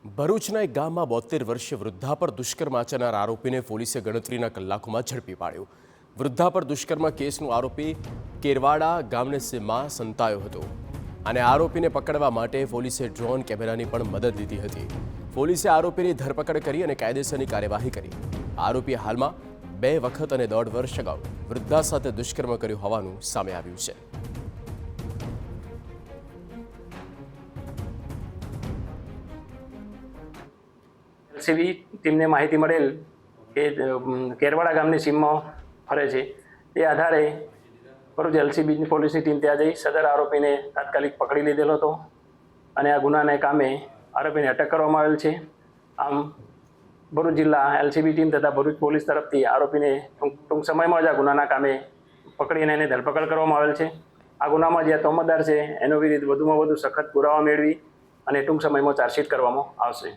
ભરૂચના એક ગામમાં 72 વર્ષીય વૃદ્ધા પર દુષ્કર્મ આચરનાર આરોપીને પોલીસે ગણતરીના કલાકોમાં ઝડપી પાડ્યો। વૃદ્ધા પર દુષ્કર્મ કેસનો આરોપી કેરવાડા ગામમાં સંતાયો હતો અને આરોપીને પકડવા માટે પોલીસે ડ્રોન કેમેરાની પણ મદદ લીધી હતી। પોલીસે આરોપીની ધરપકડ કરી અને કાયદેસરની કાર્યવાહી કરી। આરોપીએ હાલમાં 2 વખત અને 1.5 વર્ષ અગાઉ વૃદ્ધા સાથે દુષ્કર્મ કર્યું હોવાનું સામે આવ્યું છે। એલસીબી ટીમને માહિતી મળેલ કે કેરવાડા ગામની સીમમાં ફરે છે। તે આધારે ભરૂચ એલસીબી પોલીસની ટીમ ત્યાં જઈ સદર આરોપીને તાત્કાલિક પકડી લીધેલો હતો અને આ ગુનાને કામે આરોપીને અટક કરવામાં આવેલ છે। આમ ભરૂચ જિલ્લા એલસીબી ટીમ તથા ભરૂચ પોલીસ તરફથી આરોપીને ટૂંક સમયમાં જ આ ગુનાના કામે પકડીને એની ધરપકડ કરવામાં આવેલ છે। આ ગુનામાં જે તોમતદાર છે એનો વિરુદ્ધ વધુમાં વધુ સખત પુરાવા મેળવી અને ટૂંક સમયમાં ચાર્જશીટ કરવામાં આવશે।